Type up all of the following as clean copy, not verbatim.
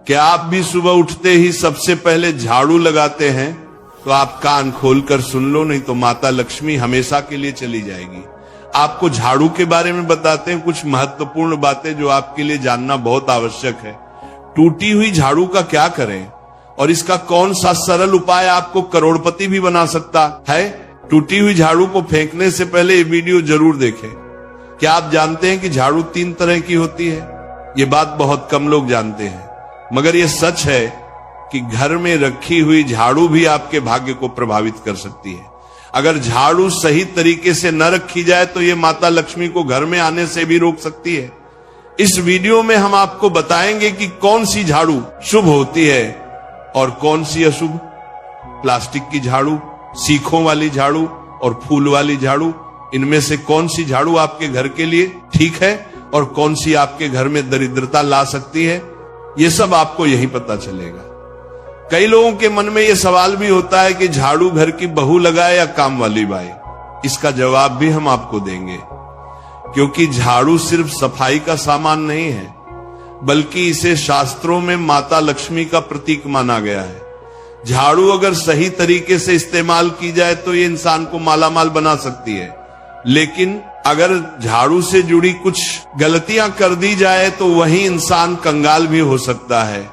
क्या आप भी सुबह उठते ही सबसे पहले झाड़ू लगाते हैं? तो आप कान खोलकर सुन लो, नहीं तो माता लक्ष्मी हमेशा के लिए चली जाएगी। आपको झाड़ू के बारे में बताते हैं कुछ महत्वपूर्ण बातें जो आपके लिए जानना बहुत आवश्यक है। टूटी हुई झाड़ू का क्या करें और इसका कौन सा सरल उपाय आपको करोड़पति भी बना सकता है। टूटी हुई झाड़ू को फेंकने से पहले ये वीडियो जरूर देखें। क्या आप जानते हैं कि झाड़ू 3 तरह की होती है? ये बात बहुत कम लोग जानते हैं, मगर ये सच है कि घर में रखी हुई झाड़ू भी आपके भाग्य को प्रभावित कर सकती है। अगर झाड़ू सही तरीके से न रखी जाए तो ये माता लक्ष्मी को घर में आने से भी रोक सकती है। इस वीडियो में हम आपको बताएंगे कि कौन सी झाड़ू शुभ होती है और कौन सी अशुभ। प्लास्टिक की झाड़ू, सीखों वाली झाड़ू और फूल वाली झाड़ू, इनमें से कौन सी झाड़ू आपके घर के लिए ठीक है और कौन सी आपके घर में दरिद्रता ला सकती है, ये सब आपको यही पता चलेगा। कई लोगों के मन में ये सवाल भी होता है कि झाड़ू घर की बहू लगाए या काम वाली बाई। इसका जवाब भी हम आपको देंगे, क्योंकि झाड़ू सिर्फ सफाई का सामान नहीं है, बल्कि इसे शास्त्रों में माता लक्ष्मी का प्रतीक माना गया है। झाड़ू अगर सही तरीके से इस्तेमाल की जाए तो ये इंसान को मालामाल बना सकती है, लेकिन अगर झाड़ू से जुड़ी कुछ गलतियां कर दी जाए तो वही इंसान कंगाल भी हो सकता है।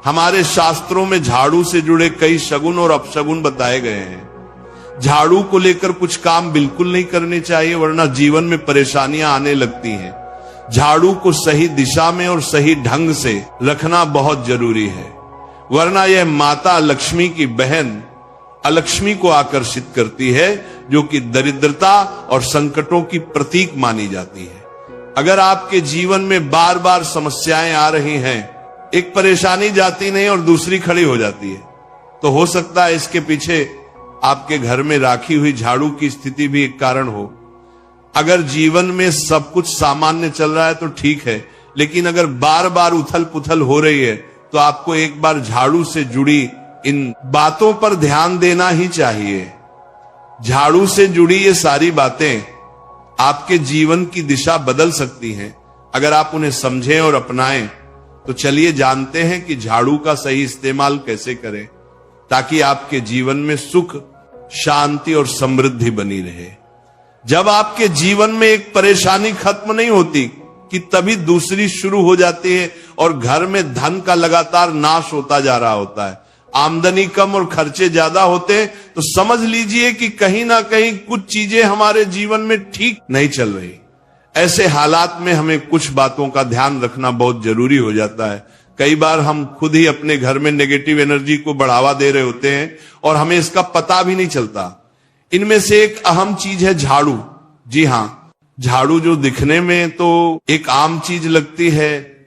हमारे शास्त्रों में झाड़ू से जुड़े कई शगुन और अपशगुन बताए गए हैं। झाड़ू को लेकर कुछ काम बिल्कुल नहीं करने चाहिए, वरना जीवन में परेशानियां आने लगती हैं। झाड़ू को सही दिशा में और सही ढंग से रखना बहुत जरूरी है, वरना यह माता लक्ष्मी की बहन अलक्ष्मी को आकर्षित करती है, जो कि दरिद्रता और संकटों की प्रतीक मानी जाती है। अगर आपके जीवन में बार बार समस्याएं आ रही हैं, एक परेशानी जाती नहीं और दूसरी खड़ी हो जाती है, तो हो सकता है इसके पीछे आपके घर में राखी हुई झाड़ू की स्थिति भी एक कारण हो। अगर जीवन में सब कुछ सामान्य चल रहा है तो ठीक है, लेकिन अगर बार बार उथल पुथल हो रही है तो आपको एक बार झाड़ू से जुड़ी इन बातों पर ध्यान देना ही चाहिए। झाड़ू से जुड़ी ये सारी बातें आपके जीवन की दिशा बदल सकती हैं अगर आप उन्हें समझें और अपनाएं। तो चलिए जानते हैं कि झाड़ू का सही इस्तेमाल कैसे करें, ताकि आपके जीवन में सुख, शांति और समृद्धि बनी रहे। जब आपके जीवन में एक परेशानी खत्म नहीं होती कि तभी दूसरी शुरू हो जाती है और घर में धन का लगातार नाश होता जा रहा होता है। आमदनी कम और खर्चे ज्यादा होते हैं तो समझ लीजिए कि कहीं ना कहीं कुछ चीजें हमारे जीवन में ठीक नहीं चल रही। ऐसे हालात में हमें कुछ बातों का ध्यान रखना बहुत जरूरी हो जाता है। कई बार हम खुद ही अपने घर में नेगेटिव एनर्जी को बढ़ावा दे रहे होते हैं और हमें इसका पता भी नहीं चलता। इनमें से एक अहम चीज है झाड़ू। जी हाँ, झाड़ू जो दिखने में तो एक आम चीज लगती है,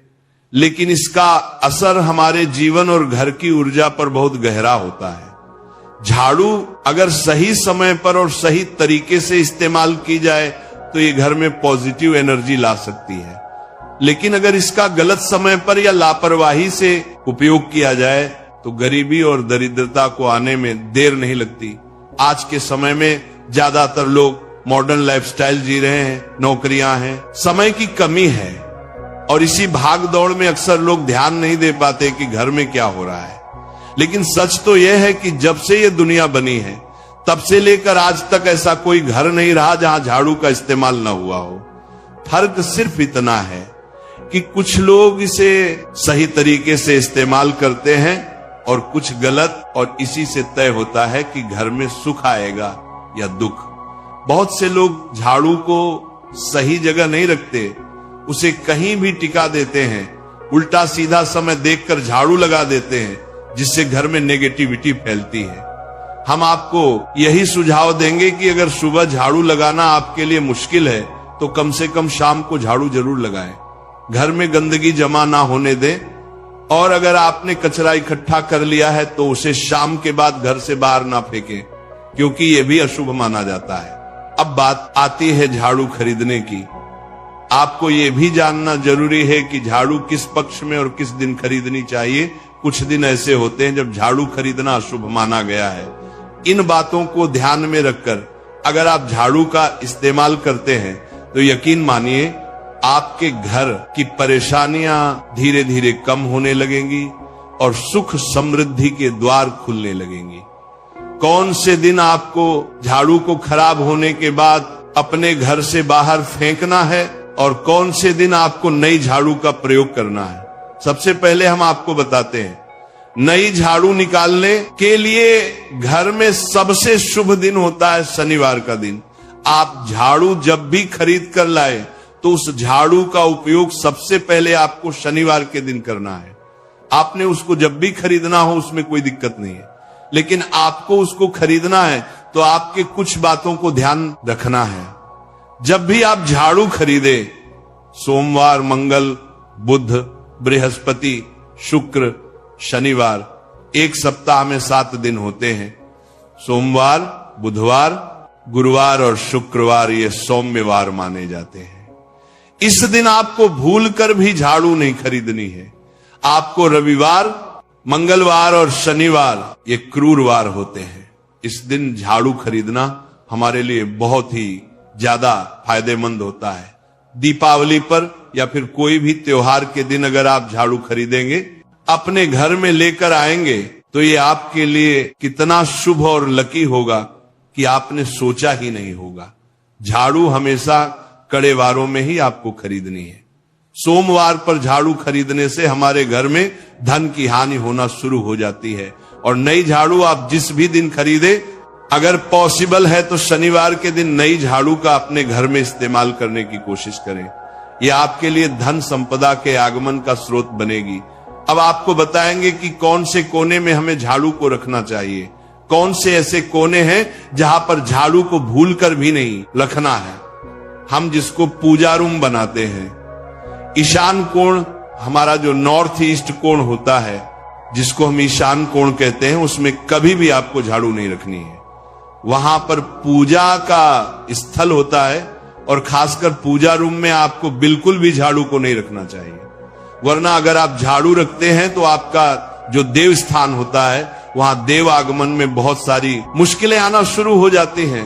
लेकिन इसका असर हमारे जीवन और घर की ऊर्जा पर बहुत गहरा होता है। झाड़ू अगर सही समय पर और सही तरीके से इस्तेमाल की जाए तो ये घर में पॉजिटिव एनर्जी ला सकती है, लेकिन अगर इसका गलत समय पर या लापरवाही से उपयोग किया जाए तो गरीबी और दरिद्रता को आने में देर नहीं लगती। आज के समय में ज्यादातर लोग मॉडर्न लाइफस्टाइल जी रहे हैं, नौकरियां हैं, समय की कमी है और इसी भाग दौड़ में अक्सर लोग ध्यान नहीं दे पाते कि घर में क्या हो रहा है। लेकिन सच तो यह है कि जब से ये दुनिया बनी है तब से लेकर आज तक ऐसा कोई घर नहीं रहा जहां झाड़ू का इस्तेमाल न हुआ हो। फर्क सिर्फ इतना है कि कुछ लोग इसे सही तरीके से इस्तेमाल करते हैं और कुछ गलत, और इसी से तय होता है कि घर में सुख आएगा या दुख। बहुत से लोग झाड़ू को सही जगह नहीं रखते, उसे कहीं भी टिका देते हैं, उल्टा सीधा समय देखकर झाड़ू लगा देते हैं, जिससे घर में नेगेटिविटी फैलती है। हम आपको यही सुझाव देंगे कि अगर सुबह झाड़ू लगाना आपके लिए मुश्किल है तो कम से कम शाम को झाड़ू जरूर लगाएं। घर में गंदगी जमा ना होने दें, और अगर आपने कचरा इकट्ठा कर लिया है तो उसे शाम के बाद घर से बाहर ना फेंकें, क्योंकि यह भी अशुभ माना जाता है। अब बात आती है झाड़ू खरीदने की। आपको यह भी जानना जरूरी है कि झाड़ू किस पक्ष में और किस दिन खरीदनी चाहिए। कुछ दिन ऐसे होते हैं जब झाड़ू खरीदना अशुभ माना गया है। इन बातों को ध्यान में रखकर अगर आप झाड़ू का इस्तेमाल करते हैं तो यकीन मानिए आपके घर की परेशानियां धीरे धीरे कम होने लगेंगी, और सुख समृद्धि के द्वार खुलने लगेंगे। कौन से दिन आपको झाड़ू को खराब होने के बाद अपने घर से बाहर फेंकना है और कौन से दिन आपको नई झाड़ू का प्रयोग करना है, सबसे पहले हम आपको बताते हैं। नई झाड़ू निकालने के लिए घर में सबसे शुभ दिन होता है शनिवार का दिन। आप झाड़ू जब भी खरीद कर लाए तो उस झाड़ू का उपयोग सबसे पहले आपको शनिवार के दिन करना है। आपने उसको जब भी खरीदना हो उसमें कोई दिक्कत नहीं है, लेकिन आपको उसको खरीदना है तो आपके कुछ बातों को ध्यान रखना है। जब भी आप झाड़ू खरीदे, सोमवार, मंगल, बुध, बृहस्पति, शुक्र, शनिवार, एक सप्ताह में 7 दिन होते हैं। सोमवार, बुधवार, गुरुवार और शुक्रवार ये सौम्यवार माने जाते हैं। इस दिन आपको भूलकर भी झाड़ू नहीं खरीदनी है। आपको रविवार, मंगलवार और शनिवार ये क्रूरवार होते हैं। इस दिन झाड़ू खरीदना हमारे लिए बहुत ही ज्यादा फायदेमंद होता है। दीपावली पर या फिर कोई भी त्योहार के दिन अगर आप झाड़ू खरीदेंगे, अपने घर में लेकर आएंगे, तो ये आपके लिए कितना शुभ और लकी होगा कि आपने सोचा ही नहीं होगा। झाड़ू हमेशा कड़े वारों में ही आपको खरीदनी है। सोमवार पर झाड़ू खरीदने से हमारे घर में धन की हानि होना शुरू हो जाती है। और नई झाड़ू आप जिस भी दिन खरीदे, अगर पॉसिबल है तो शनिवार के दिन नई झाड़ू का अपने घर में इस्तेमाल करने की कोशिश करें। यह आपके लिए धन संपदा के आगमन का स्रोत बनेगी। अब आपको बताएंगे कि कौन से कोने में हमें झाड़ू को रखना चाहिए, कौन से ऐसे कोने हैं जहां पर झाड़ू को भूलकर भी नहीं रखना है। हम जिसको पूजा रूम बनाते हैं, ईशान कोण, हमारा जो नॉर्थ ईस्ट कोण होता है, जिसको हम ईशान कोण कहते हैं, उसमें कभी भी आपको झाड़ू नहीं रखनी है। वहां पर पूजा का स्थल होता है और खासकर पूजा रूम में आपको बिल्कुल भी झाड़ू को नहीं रखना चाहिए। वरना अगर आप झाड़ू रखते हैं तो आपका जो देव स्थान होता है, वहां देव आगमन में बहुत सारी मुश्किलें आना शुरू हो जाती हैं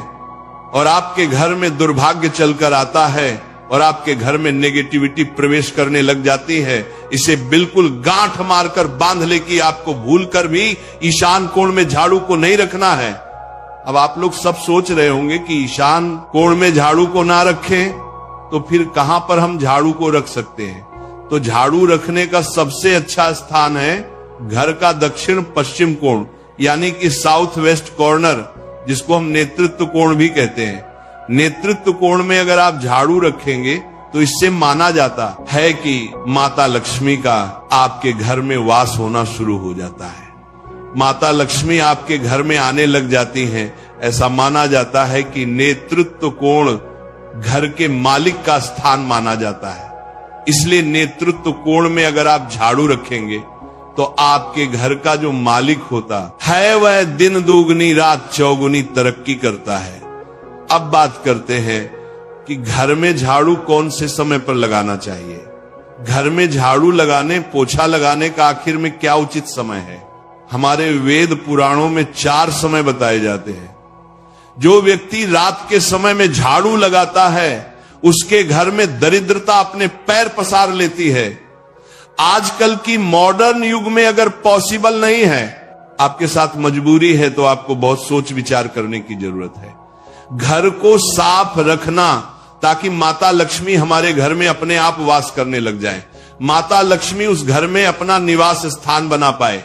और आपके घर में दुर्भाग्य चलकर आता है और आपके घर में नेगेटिविटी प्रवेश करने लग जाती है। इसे बिल्कुल गांठ मारकर बांध ले कि आपको भूलकर भी ईशान कोण में झाड़ू को नहीं रखना है। अब आप लोग सब सोच रहे होंगे कि ईशान कोण में झाड़ू को ना रखें तो फिर कहां पर हम झाड़ू को रख सकते हैं। तो झाड़ू रखने का सबसे अच्छा स्थान है घर का दक्षिण पश्चिम कोण, यानी कि साउथ वेस्ट कॉर्नर, जिसको हम नेतृत्व कोण भी कहते हैं। नेतृत्व कोण में अगर आप झाड़ू रखेंगे तो इससे माना जाता है कि माता लक्ष्मी का आपके घर में वास होना शुरू हो जाता है। माता लक्ष्मी आपके घर में आने लग जाती हैं। ऐसा माना जाता है कि नेतृत्व कोण घर के मालिक का स्थान माना जाता है। इसलिए नेतृत्व कोण में अगर आप झाड़ू रखेंगे तो आपके घर का जो मालिक होता है वह दिन दोगुनी रात चौगुनी तरक्की करता है। अब बात करते हैं कि घर में झाड़ू कौन से समय पर लगाना चाहिए। घर में झाड़ू लगाने, पोछा लगाने का आखिर में क्या उचित समय है। हमारे वेद पुराणों में 4 समय बताए जाते हैं। जो व्यक्ति रात के समय में झाड़ू लगाता है उसके घर में दरिद्रता अपने पैर पसार लेती है। आजकल की मॉडर्न युग में अगर पॉसिबल नहीं है, आपके साथ मजबूरी है, तो आपको बहुत सोच विचार करने की जरूरत है। घर को साफ रखना ताकि माता लक्ष्मी हमारे घर में अपने आप वास करने लग जाए। माता लक्ष्मी उस घर में अपना निवास स्थान बना पाए।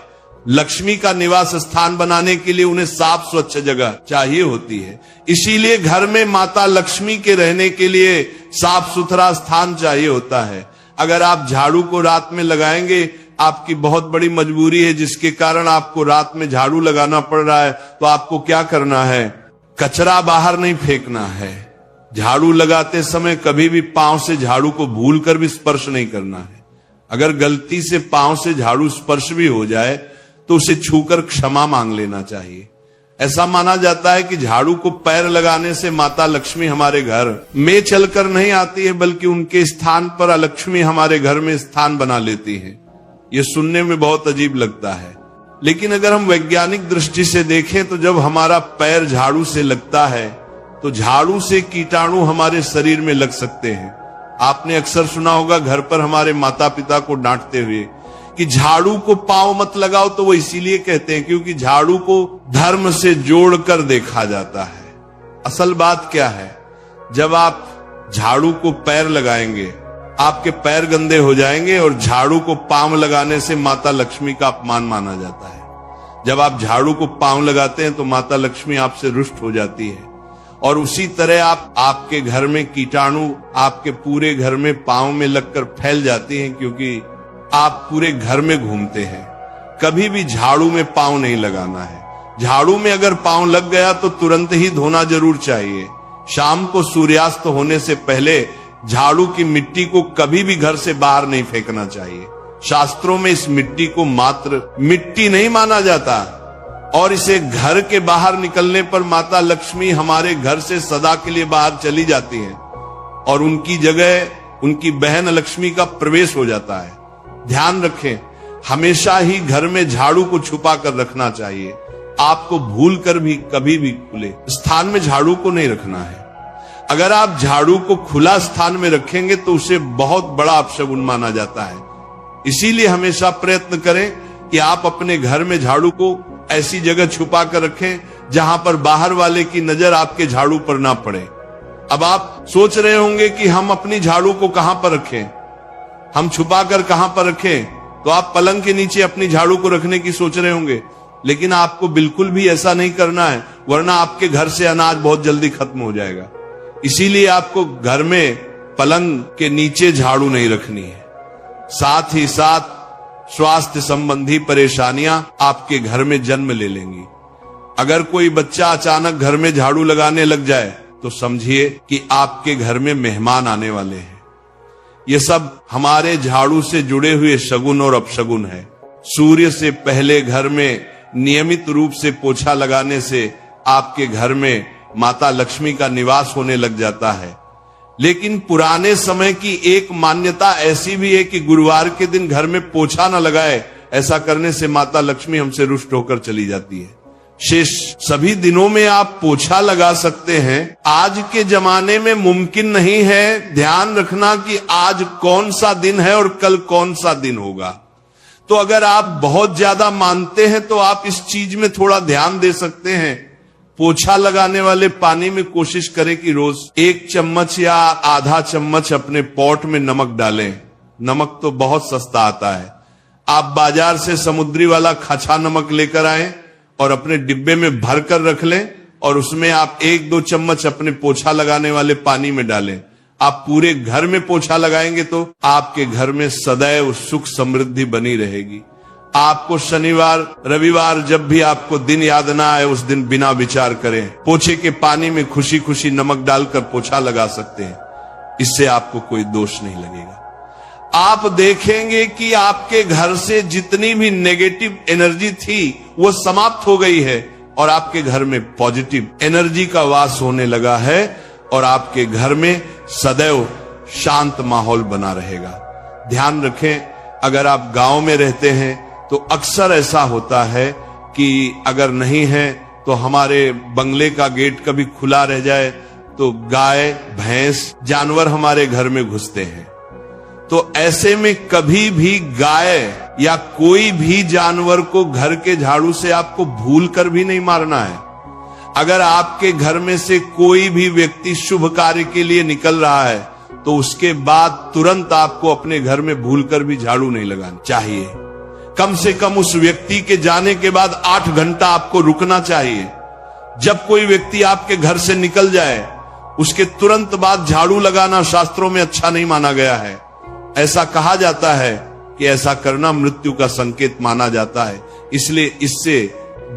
लक्ष्मी का निवास स्थान बनाने के लिए उन्हें साफ स्वच्छ जगह चाहिए होती है। इसीलिए घर में माता लक्ष्मी के रहने के लिए साफ सुथरा स्थान चाहिए होता है। अगर आप झाड़ू को रात में लगाएंगे, आपकी बहुत बड़ी मजबूरी है जिसके कारण आपको रात में झाड़ू लगाना पड़ रहा है, तो आपको क्या करना है, कचरा बाहर नहीं फेंकना है। झाड़ू लगाते समय कभी भी पांव से झाड़ू को भूलकर भी स्पर्श नहीं करना है। अगर गलती से पांव से झाड़ू स्पर्श भी हो जाए तो उसे छूकर क्षमा मांग लेना चाहिए। ऐसा माना जाता है कि झाड़ू को पैर लगाने से माता लक्ष्मी हमारे घर में चलकर नहीं आती है, बल्कि उनके स्थान पर लक्ष्मी हमारे घर में स्थान बना लेती है। ये सुनने में बहुत अजीब लगता है, लेकिन अगर हम वैज्ञानिक दृष्टि से देखें तो जब हमारा पैर झाड़ू से लगता है तो झाड़ू से कीटाणु हमारे शरीर में लग सकते हैं। आपने अक्सर सुना होगा घर पर हमारे माता पिता को डांटते हुए कि झाड़ू को पांव मत लगाओ, तो वो इसीलिए कहते हैं क्योंकि झाड़ू को धर्म से जोड़कर देखा जाता है। असल बात क्या है, जब आप झाड़ू को पैर लगाएंगे आपके पैर गंदे हो जाएंगे, और झाड़ू को पांव लगाने से माता लक्ष्मी का अपमान माना जाता है। जब आप झाड़ू को पांव लगाते हैं तो माता लक्ष्मी आपसे रुष्ट हो जाती है। और उसी तरह आपके घर में कीटाणु आपके पूरे घर में पांव में लगकर फैल जाती हैं, क्योंकि आप पूरे घर में घूमते हैं। कभी भी झाड़ू में पांव नहीं लगाना है। झाड़ू में अगर पांव लग गया तो तुरंत ही धोना जरूर चाहिए। शाम को सूर्यास्त होने से पहले झाड़ू की मिट्टी को कभी भी घर से बाहर नहीं फेंकना चाहिए। शास्त्रों में इस मिट्टी को मात्र मिट्टी नहीं माना जाता, और इसे घर के बाहर निकलने पर माता लक्ष्मी हमारे घर से सदा के लिए बाहर चली जाती हैं, और उनकी जगह उनकी बहन लक्ष्मी का प्रवेश हो जाता है। ध्यान रखें, हमेशा ही घर में झाड़ू को छुपा कर रखना चाहिए। आपको भूल कर भी कभी भी खुले स्थान में झाड़ू को नहीं रखना है। अगर आप झाड़ू को खुला स्थान में रखेंगे तो उसे बहुत बड़ा अपशगुन माना जाता है। इसीलिए हमेशा प्रयत्न करें कि आप अपने घर में झाड़ू को ऐसी जगह छुपा कर रखें जहां पर बाहर वाले की नजर आपके झाड़ू पर ना पड़े। अब आप सोच रहे होंगे कि हम अपनी झाड़ू को कहां पर रखें, हम छुपा कर कहां पर रखें, तो आप पलंग के नीचे अपनी झाड़ू को रखने की सोच रहे होंगे, लेकिन आपको बिल्कुल भी ऐसा नहीं करना है, वरना आपके घर से अनाज बहुत जल्दी खत्म हो जाएगा। इसीलिए आपको घर में पलंग के नीचे झाड़ू नहीं रखनी है। साथ ही साथ स्वास्थ्य संबंधी परेशानियां आपके घर में जन्म ले लेंगी। अगर कोई बच्चा अचानक घर में झाड़ू लगाने लग जाए तो समझिए कि आपके घर में मेहमान आने वाले हैं। ये सब हमारे झाड़ू से जुड़े हुए शगुन और अपशगुन है। सूर्य से पहले घर में नियमित रूप से पोछा लगाने से आपके घर में माता लक्ष्मी का निवास होने लग जाता है। लेकिन पुराने समय की एक मान्यता ऐसी भी है कि गुरुवार के दिन घर में पोछा न लगाए, ऐसा करने से माता लक्ष्मी हमसे रुष्ट होकर चली जाती है। शेष सभी दिनों में आप पोछा लगा सकते हैं। आज के जमाने में मुमकिन नहीं है। ध्यान रखना कि आज कौन सा दिन है और कल कौन सा दिन होगा। तो अगर आप बहुत ज्यादा मानते हैं तो आप इस चीज में थोड़ा ध्यान दे सकते हैं। पोछा लगाने वाले पानी में कोशिश करें कि रोज 1 चम्मच या आधा चम्मच अपने पॉट में नमक डालें। नमक तो बहुत सस्ता आता है। आप बाजार से समुद्री वाला खचा नमक लेकर आए और अपने डिब्बे में भर कर रख लें, और उसमें आप 1-2 चम्मच अपने पोछा लगाने वाले पानी में डालें। आप पूरे घर में पोछा लगाएंगे तो आपके घर में सदैव सुख समृद्धि बनी रहेगी। आपको शनिवार रविवार जब भी आपको दिन याद ना आए, उस दिन बिना विचार करें पोछे के पानी में खुशी खुशी नमक डालकर पोछा लगा सकते हैं। इससे आपको कोई दोष नहीं लगेगा। आप देखेंगे कि आपके घर से जितनी भी नेगेटिव एनर्जी थी वो समाप्त हो गई है, और आपके घर में पॉजिटिव एनर्जी का वास होने लगा है, और आपके घर में सदैव शांत माहौल बना रहेगा। ध्यान रखें, अगर आप गांव में रहते हैं तो अक्सर ऐसा होता है कि अगर नहीं है तो हमारे बंगले का गेट कभी खुला रह जाए तो गाय भैंस जानवर हमारे घर में घुसते हैं। तो ऐसे में कभी भी गाय या कोई भी जानवर को घर के झाड़ू से आपको भूल कर भी नहीं मारना है। अगर आपके घर में से कोई भी व्यक्ति शुभ कार्य के लिए निकल रहा है तो उसके बाद तुरंत आपको अपने घर में भूलकर भी झाड़ू नहीं लगाना चाहिए। कम से कम उस व्यक्ति के जाने के बाद 8 घंटा आपको रुकना चाहिए। जब कोई व्यक्ति आपके घर से निकल जाए उसके तुरंत बाद झाड़ू लगाना शास्त्रों में अच्छा नहीं माना गया है। ऐसा कहा जाता है कि ऐसा करना मृत्यु का संकेत माना जाता है, इसलिए इससे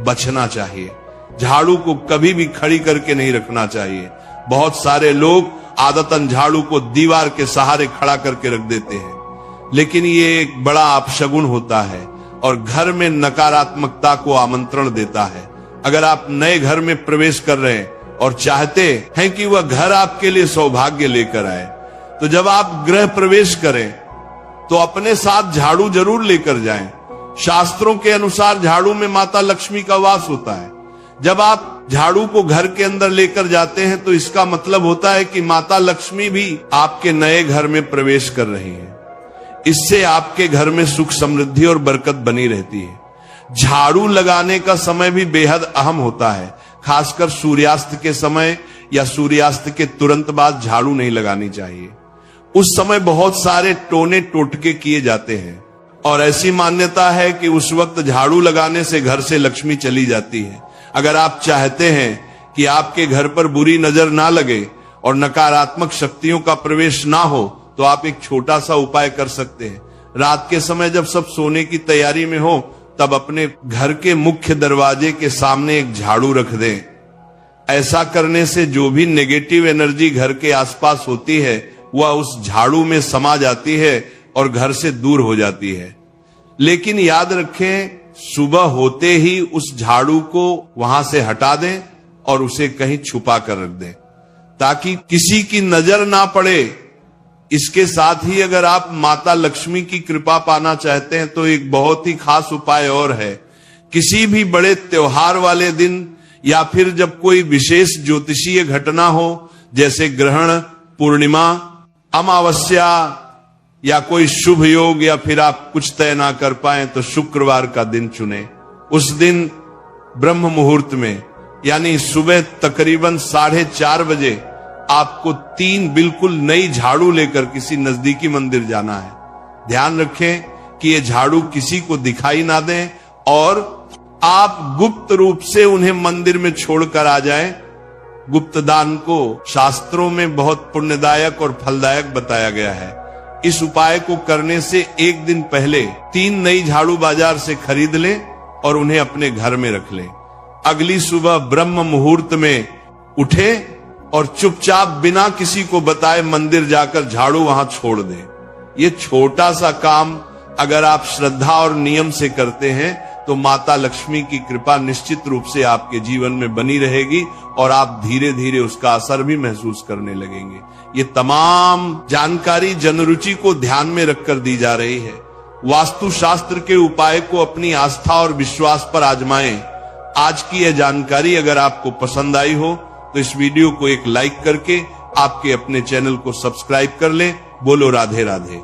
बचना चाहिए। झाड़ू को कभी भी खड़ी करके नहीं रखना चाहिए। बहुत सारे लोग आदतन झाड़ू को दीवार के सहारे खड़ा करके रख देते हैं, लेकिन ये एक बड़ा अपशगुन होता है और घर में नकारात्मकता को आमंत्रण देता है। अगर आप नए घर में प्रवेश कर रहे हैं और चाहते हैं कि वह घर आपके लिए सौभाग्य लेकर आए, तो जब आप गृह प्रवेश करें तो अपने साथ झाड़ू जरूर लेकर जाएं। शास्त्रों के अनुसार झाड़ू में माता लक्ष्मी का वास होता है। जब आप झाड़ू को घर के अंदर लेकर जाते हैं तो इसका मतलब होता है कि माता लक्ष्मी भी आपके नए घर में प्रवेश कर रही हैं। इससे आपके घर में सुख समृद्धि और बरकत बनी रहती है। झाड़ू लगाने का समय भी बेहद अहम होता है। खासकर सूर्यास्त के समय या सूर्यास्त के तुरंत बाद झाड़ू नहीं लगानी चाहिए। उस समय बहुत सारे टोने टोटके किए जाते हैं और ऐसी मान्यता है कि उस वक्त झाड़ू लगाने से घर से लक्ष्मी चली जाती है। अगर आप चाहते हैं कि आपके घर पर बुरी नजर ना लगे और नकारात्मक शक्तियों का प्रवेश ना हो, तो आप एक छोटा सा उपाय कर सकते हैं। रात के समय जब सब सोने की तैयारी में हो, तब अपने घर के मुख्य दरवाजे के सामने एक झाड़ू रख दें। ऐसा करने से जो भी नेगेटिव एनर्जी घर के आसपास होती है वह उस झाड़ू में समा जाती है और घर से दूर हो जाती है। लेकिन याद रखें, सुबह होते ही उस झाड़ू को वहां से हटा दें और उसे कहीं छुपा कर रख दें ताकि किसी की नजर ना पड़े। इसके साथ ही अगर आप माता लक्ष्मी की कृपा पाना चाहते हैं तो एक बहुत ही खास उपाय और है। किसी भी बड़े त्योहार वाले दिन या फिर जब कोई विशेष ज्योतिषीय घटना हो, जैसे ग्रहण, पूर्णिमा, अमावस्या या कोई शुभ योग, या फिर आप कुछ तय ना कर पाए तो शुक्रवार का दिन चुने। उस दिन ब्रह्म मुहूर्त में यानी सुबह तकरीबन 4:30 बजे आपको 3 बिल्कुल नई झाड़ू लेकर किसी नजदीकी मंदिर जाना है। ध्यान रखें कि ये झाड़ू किसी को दिखाई ना दें और आप गुप्त रूप से उन्हें मंदिर में छोड़कर आ जाएं। गुप्त दान को शास्त्रों में बहुत पुण्यदायक और फलदायक बताया गया है। इस उपाय को करने से एक दिन पहले 3 नई झाड़ू बाजार से खरीद लें और उन्हें अपने घर में रख लें। अगली सुबह ब्रह्म मुहूर्त में उठें और चुपचाप बिना किसी को बताए मंदिर जाकर झाड़ू वहां छोड़ दें। ये छोटा सा काम अगर आप श्रद्धा और नियम से करते हैं तो माता लक्ष्मी की कृपा निश्चित रूप से आपके जीवन में बनी रहेगी और आप धीरे धीरे उसका असर भी महसूस करने लगेंगे। ये तमाम जानकारी जनरुचि को ध्यान में रखकर दी जा रही है। वास्तु शास्त्र के उपाय को अपनी आस्था और विश्वास पर आजमाएं। आज की यह जानकारी अगर आपको पसंद आई हो तो इस वीडियो को एक लाइक करके आपके अपने चैनल को सब्सक्राइब कर लें। बोलो राधे राधे।